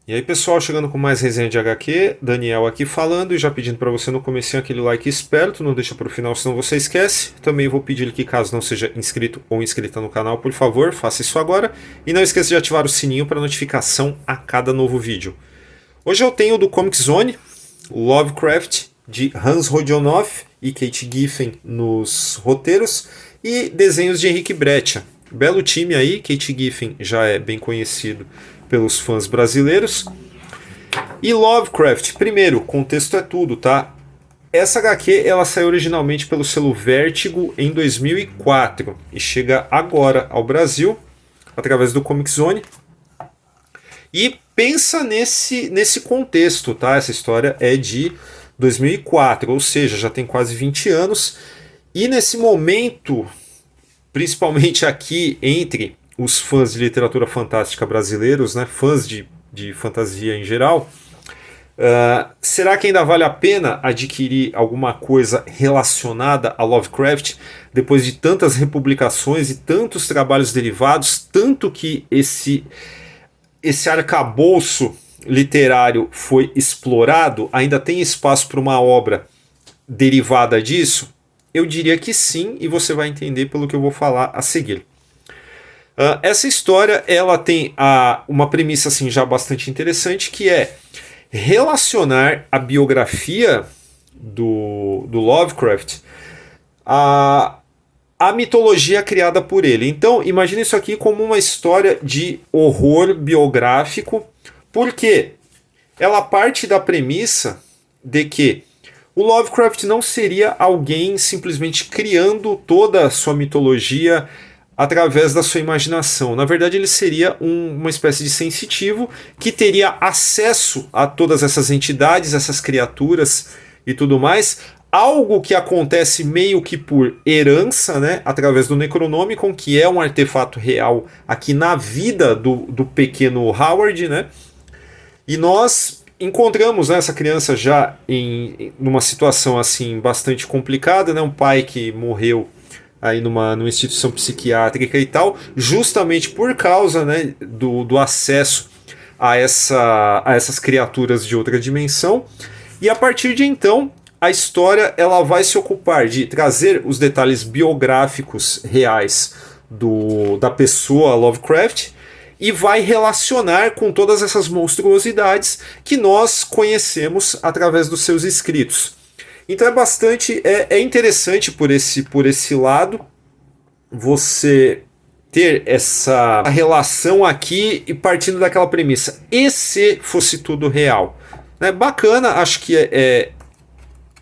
E aí pessoal, chegando com mais resenha de HQ, Daniel aqui falando e já pedindo para você no comecinho aquele like esperto, não deixa para o final senão você esquece. Também vou pedir que caso não seja inscrito ou inscrita no canal, por favor, faça isso agora. E não esqueça de ativar o sininho para notificação a cada novo vídeo. Hoje eu tenho do Comic Zone, Lovecraft, de Hans Rodionov e Kate Giffen nos roteiros, e desenhos de Henrique Breccia. Belo time aí, Kate Giffen já é bem conhecido pelos fãs brasileiros. E Lovecraft, primeiro, contexto é tudo, tá? Essa HQ ela saiu originalmente pelo selo Vertigo em 2004 e chega agora ao Brasil através do Comic Zone. E pensa nesse contexto, tá? Essa história é de 2004, ou seja, já tem quase 20 anos. E nesse momento, principalmente aqui entre os fãs de literatura fantástica brasileiros, né, fãs de fantasia em geral, será que ainda vale a pena adquirir alguma coisa relacionada a Lovecraft depois de tantas republicações e tantos trabalhos derivados, tanto que esse arcabouço literário foi explorado? Ainda tem espaço para uma obra derivada disso? Eu diria que sim, e você vai entender pelo que eu vou falar a seguir. Essa história ela tem uma premissa assim, já bastante interessante, que é relacionar a biografia do Lovecraft à mitologia criada por ele. Então, imagine isso aqui como uma história de horror biográfico, porque ela parte da premissa de que o Lovecraft não seria alguém simplesmente criando toda a sua mitologia através da sua imaginação. Na verdade, ele seria uma espécie de sensitivo que teria acesso a todas essas entidades, essas criaturas e tudo mais. Algo que acontece meio que por herança, né, através do Necronomicon, que é um artefato real aqui na vida do pequeno Howard, né? E nós encontramos, né, essa criança já numa situação assim bastante complicada, né? Um pai que morreu aí numa instituição psiquiátrica e tal, justamente por causa, né, do acesso a essas criaturas de outra dimensão. E a partir de então, a história ela vai se ocupar de trazer os detalhes biográficos reais da pessoa Lovecraft e vai relacionar com todas essas monstruosidades que nós conhecemos através dos seus escritos. Então é interessante por esse lado você ter essa relação aqui e partindo daquela premissa. E se fosse tudo real? Né? Bacana, acho que é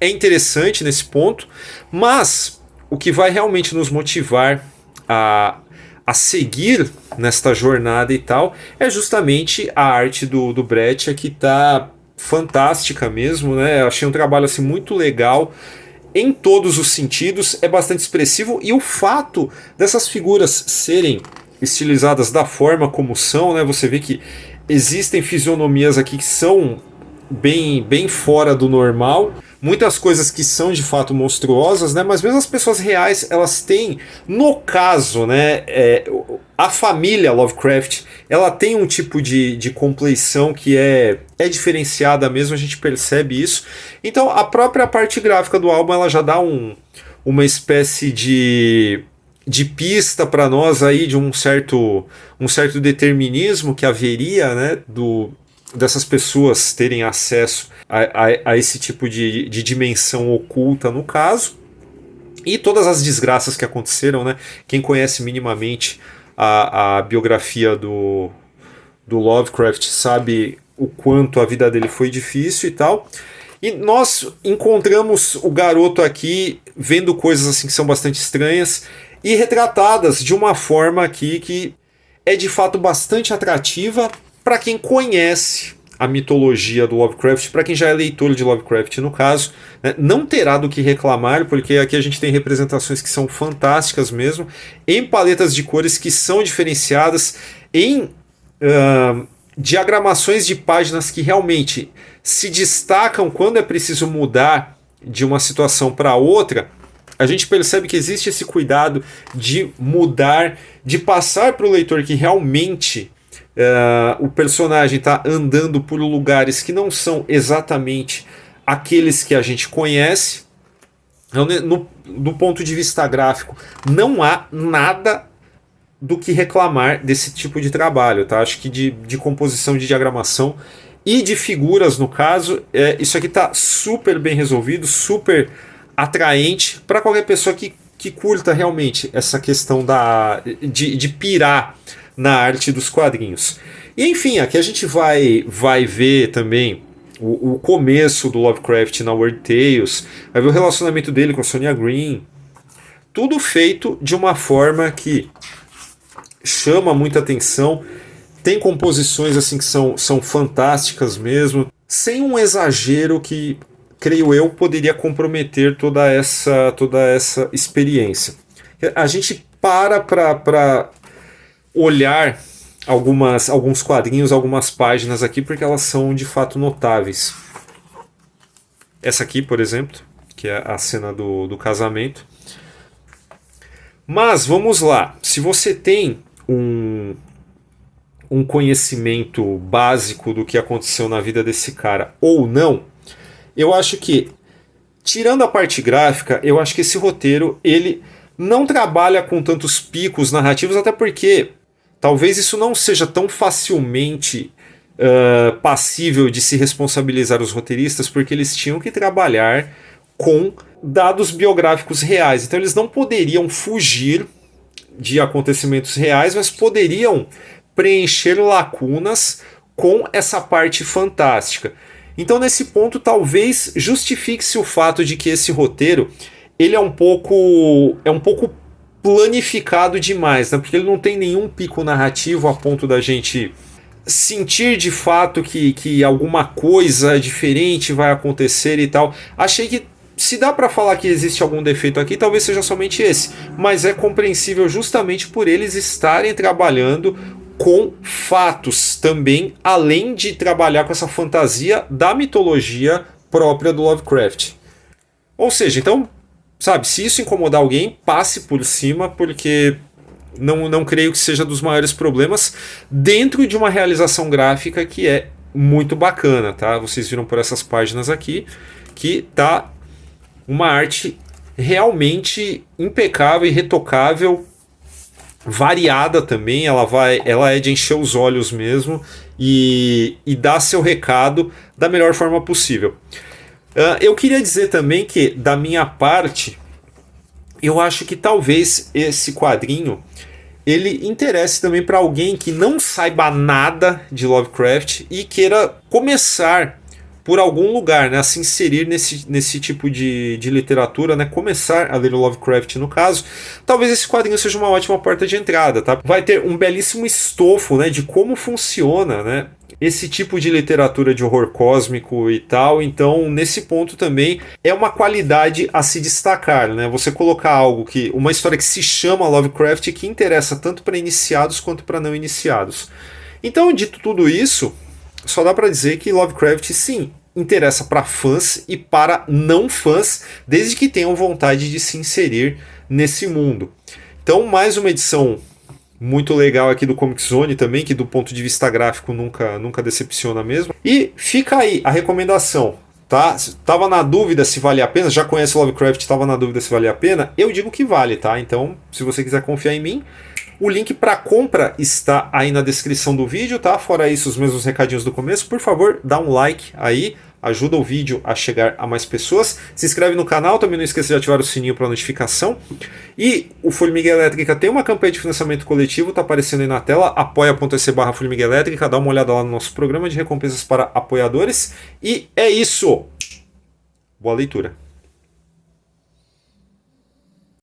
interessante nesse ponto, mas o que vai realmente nos motivar a seguir nesta jornada e tal é justamente a arte do Breccia, que está fantástica mesmo, né? Eu achei um trabalho assim muito legal em todos os sentidos, é bastante expressivo, e o fato dessas figuras serem estilizadas da forma como são, né? Você vê que existem fisionomias aqui que são bem fora do normal, muitas coisas que são de fato monstruosas, né? Mas mesmo as pessoas reais, elas têm, no caso, né, a família Lovecraft, ela tem um tipo de compleição que é diferenciada mesmo, a gente percebe isso. Então a própria parte gráfica do álbum ela já dá uma espécie de pista para nós aí de um certo determinismo que haveria, né, dessas pessoas terem acesso a esse tipo de dimensão oculta no caso, e todas as desgraças que aconteceram, né? Quem conhece minimamente a biografia do Lovecraft sabe o quanto a vida dele foi difícil e tal. E nós encontramos o garoto aqui vendo coisas assim que são bastante estranhas e retratadas de uma forma aqui que é de fato bastante atrativa para quem conhece a mitologia do Lovecraft, para quem já é leitor de Lovecraft no caso, né, não terá do que reclamar, porque aqui a gente tem representações que são fantásticas mesmo, em paletas de cores que são diferenciadas, em diagramações de páginas que realmente se destacam quando é preciso mudar de uma situação para outra. A gente percebe que existe esse cuidado de mudar, de passar para o leitor que realmente o personagem está andando por lugares que não são exatamente aqueles que a gente conhece. Então, do ponto de vista gráfico, não há nada do que reclamar desse tipo de trabalho, tá? Acho que de composição, de diagramação e de figuras, no caso, isso aqui está super bem resolvido, super atraente para qualquer pessoa que curta realmente essa questão de pirar na arte dos quadrinhos. E enfim, aqui a gente vai ver também o começo do Lovecraft na Weird Tales, vai ver o relacionamento dele com a Sonia Green, tudo feito de uma forma que chama muita atenção, tem composições assim que são fantásticas mesmo, sem um exagero que, creio eu, poderia comprometer toda essa experiência. A gente para olhar alguns quadrinhos, algumas páginas aqui, porque elas são de fato notáveis. Essa aqui, por exemplo, que é a cena do casamento. Mas vamos lá, se você tem um conhecimento básico do que aconteceu na vida desse cara ou não, eu acho que, tirando a parte gráfica, eu acho que esse roteiro ele não trabalha com tantos picos narrativos, até porque talvez isso não seja tão facilmente passível de se responsabilizar os roteiristas, porque eles tinham que trabalhar com dados biográficos reais. Então eles não poderiam fugir de acontecimentos reais, mas poderiam preencher lacunas com essa parte fantástica. Então nesse ponto talvez justifique-se o fato de que esse roteiro ele é um pouco planificado demais, né? Porque ele não tem nenhum pico narrativo a ponto da gente sentir de fato que alguma coisa diferente vai acontecer e tal. Achei que, se dá para falar que existe algum defeito aqui, talvez seja somente esse, mas é compreensível justamente por eles estarem trabalhando com fatos também, além de trabalhar com essa fantasia da mitologia própria do Lovecraft. Ou seja, então, sabe, se isso incomodar alguém, passe por cima, porque não creio que seja dos maiores problemas dentro de uma realização gráfica que é muito bacana, tá? Vocês viram por essas páginas aqui que tá uma arte realmente impecável e retocável, variada também, ela é de encher os olhos mesmo e dá seu recado da melhor forma possível. Eu queria dizer também que, da minha parte, eu acho que talvez esse quadrinho ele interesse também para alguém que não saiba nada de Lovecraft e queira começar por algum lugar, né, a se inserir nesse tipo de literatura, né, começar a ler o Lovecraft no caso. Talvez esse quadrinho seja uma ótima porta de entrada, tá? Vai ter um belíssimo estofo, né, de como funciona, né, esse tipo de literatura de horror cósmico e tal. Então nesse ponto também é uma qualidade a se destacar, né? Você colocar uma história que se chama Lovecraft, que interessa tanto para iniciados quanto para não iniciados. Então, dito tudo isso, só dá para dizer que Lovecraft sim interessa para fãs e para não fãs, desde que tenham vontade de se inserir nesse mundo. Então, mais uma edição muito legal aqui do Comic Zone também, que do ponto de vista gráfico nunca decepciona mesmo. E fica aí a recomendação, tá? Tava na dúvida se vale a pena, já conhece o Lovecraft, tava na dúvida se vale a pena, eu digo que vale, tá? Então, se você quiser confiar em mim, o link para compra está aí na descrição do vídeo, tá? Fora isso, os mesmos recadinhos do começo. Por favor, dá um like aí, ajuda o vídeo a chegar a mais pessoas. Se inscreve no canal, também não esqueça de ativar o sininho para notificação. E o Formiga Elétrica tem uma campanha de financiamento coletivo, tá aparecendo aí na tela, apoia.se/Formiga Elétrica, dá uma olhada lá no nosso programa de recompensas para apoiadores. E é isso! Boa leitura!